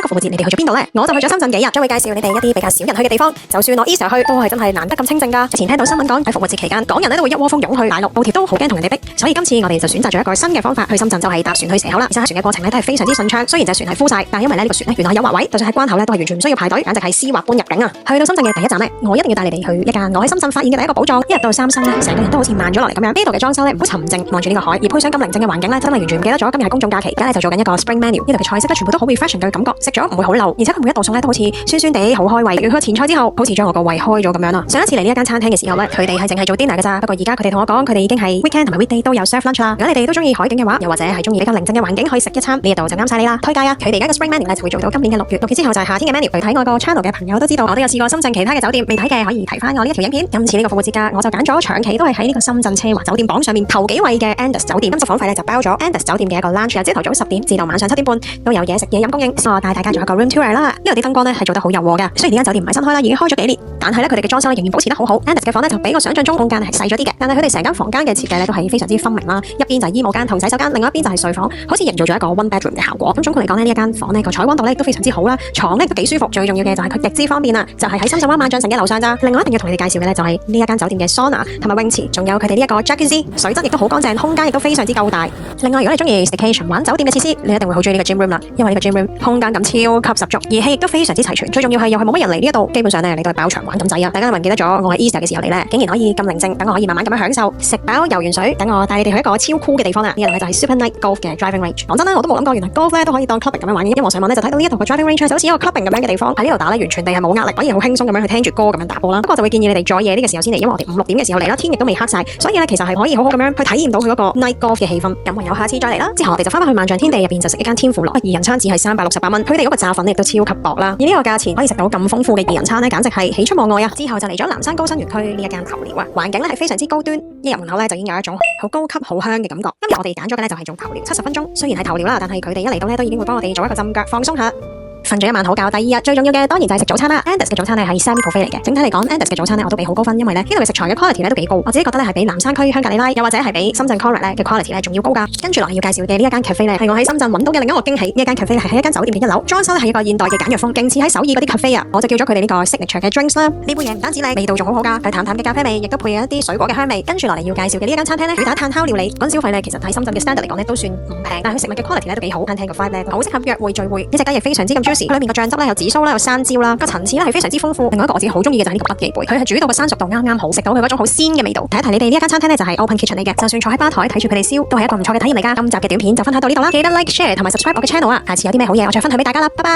復活節你哋去咗邊度呢？我就去咗深圳幾日，將會介紹你哋一啲比較少人去嘅地方。就算我 Easter 去，都係真係難得咁清靜㗎。之前聽到新聞講喺復活節期間，港人都會一窩蜂湧去大陸，報貼都好驚同人哋逼。所以今次我哋就選擇咗一個新嘅方法去深圳，就係搭船去蛇口啦。而且船嘅過程都係非常之順暢，雖然隻船係 full 晒，但因為呢個船原來係有劃位，就算喺關口都係完全唔需要排隊，簡直係絲滑般入境啊！去到深圳嘅第一站呢，我一定要帶你哋去一間我喺深圳發現嘅第一個寶藏。一入到三星呢，成個人都好似慢咗落嚟咁樣。呢度嘅裝修呢，好沉靜，望住呢個海，而配上咁寧靜嘅環境呢，真係完全唔記得咗今日係公眾假期。而家就做緊一個 spring menu，呢度嘅菜式咧全部都好 refreshing 嘅感覺，食咗唔會好漏，而且佢每一道餸咧都好似酸酸地好開胃。佢前菜之後，好似將我個胃開咗咁樣啦。上一次嚟呢一間餐廳嘅時候咧，佢哋係淨係做 dinner 嘅咋，不過而家佢哋同我講，佢哋已經係 weekend 同埋 weekday 都有 serve lunch 啦。如果你哋都中意海景嘅話，又或者係中意比較寧靜嘅環境，可以食一餐呢一度就啱晒你啦。推介啊！佢哋而家嘅 spring menu 咧就會做到今年嘅6月之後就係夏天嘅 menu。嚟睇我個 channel 嘅朋友都知道，我都有試過深圳其他嘅酒店，未睇嘅可以睇翻我呢一條影片。今次呢個復活節假，我就揀咗長期都係喺呢個深圳奢華酒店榜上面頭幾位嘅 Andaz 酒店。今次房費咧就包咗 Andaz 酒店嘅一個 lunch，由朝頭早10點至到晚上7點半都有嘢食嘢飲供應。我帶大家做一個 room tour 啦。呢度啲燈光咧係做得好柔和嘅，雖然呢間酒店唔係新開啦，已經開咗幾年，但係咧佢哋嘅裝修仍然保持得好好。Andaz 嘅房咧就比我想象中空間係細咗啲嘅，但係佢哋成間房間嘅設計咧都係非常之分明啦。一邊就係衣帽間同洗手間，另外一邊就係睡房，好似營造咗一個 one bedroom 嘅效果。咁總括嚟講呢，呢一間房呢個採光度咧都非常之好啦，床咧都幾舒服。最重要嘅就係佢極之方便啦，就係喺深圳灣萬象城嘅樓上咋。另外一定要同你哋介紹嘅咧就係呢一間酒店嘅 sauna 同埋泳池，仲有佢哋呢一個 jacuzzi， 水質亦都好乾淨，空間亦都非常之夠大。另外如果你中意 staycation 玩酒店嘅設施，你一定會好中意呢個 gym room 啦，因為呢個 gym room 空間感超級十足，儀器亦都非常之齊全。最重要係又係冇乜人嚟呢一度，基本上咧你都係包場玩咁滯啊！大家係咪記得咗我喺 Easter 嘅時候嚟咧，竟然可以咁寧靜，等我可以慢慢咁樣享受，食飽游完水，等我帶你哋去一個超酷嘅地方啦！呢度就係 Super Night Golf 嘅 driving range。講真啦，我都冇諗過原來 golf 咧都可以當 clubbing 咁樣玩嘅，因為我上網咧就睇到呢一度嘅 driving range 就好似一個 clubbing 咁樣嘅地方，喺呢度打咧完全地係冇壓力，反而好輕鬆咁樣去聽住歌咁樣打波啦。不過就會建議你哋再夜呢個時候先嚟，因為我哋5、6點嘅時候嚟啦，天亦都未黑晒，所以咧其實係可以好好咁樣去體驗到佢嗰個 night golf 嘅氣氛。咁唯有下次再嚟啦。之後我哋就翻返去萬象天地入邊就食一間天婦羅，2人餐只係368蚊，佢哋嗰個炸粉亦都超級薄啦。而呢個價錢可以食到咁豐富嘅2人餐咧，簡直係喜出望外啊！之後就嚟咗南山高新園區呢一間頭寮啊，環境咧係非常之高端，一入門口咧就已經有一種好高級好香嘅感覺。今日我哋揀咗嘅咧就係做頭寮，70分鐘，雖然係頭寮啦，但係佢哋一嚟到咧都已經會幫我哋做一個浸腳放鬆下。瞓咗一晚好覺，第二日最重要嘅當然就係食早餐啦。Andaz 嘅早餐咧係 semi buffet 嚟嘅，整體嚟講 Andaz 嘅早餐咧我都俾好高分，因為咧呢度嘅食材嘅 quality 咧都幾高，我自己覺得咧係比南山區香格里拉又或者係比深圳 Conrad 咧嘅 quality 咧仲要高噶。跟住落嚟要介紹嘅呢一間 cafe 咧係我喺深圳揾到嘅另一個驚喜。呢一間 cafe 咧係喺一間酒店嘅1樓，裝修咧係一個現代嘅簡約風，勁似喺首爾嗰啲 cafe 啊。我就叫咗佢哋呢個 signature 嘅 drinks 啦。呢杯嘢唔單止靚，味道仲好好噶，係淡淡嘅咖啡味，亦都配有一啲水果嘅香味。跟住落嚟要介紹嘅呢一間餐廳咧，主打炭烤料理，講消費咧其實喺深圳嘅 standard 嚟講咧都算唔平，但係佢食物嘅 quality 咧都幾好。餐廳個 vibe 咧好適合約會聚會。呢隻雞翼非常之咁 juicy，佢裏面個醬汁咧有紫蘇啦，有山椒啦，個層次咧係非常之豐富。另外一個我自己好中意嘅就係呢個筆記杯，佢係煮到個生熟度啱啱好，食到佢嗰種好鮮嘅味道。提一提你哋呢一間餐廳咧就係 open kitchen 嚟嘅，就算坐喺吧台睇住佢哋燒，都係一個唔錯嘅體驗嚟噶。今集嘅短片就分享到呢度啦，記得 like share 同埋 subscribe 我嘅 channel 啊！下次有啲咩好嘢我再分享俾大家啦，拜拜。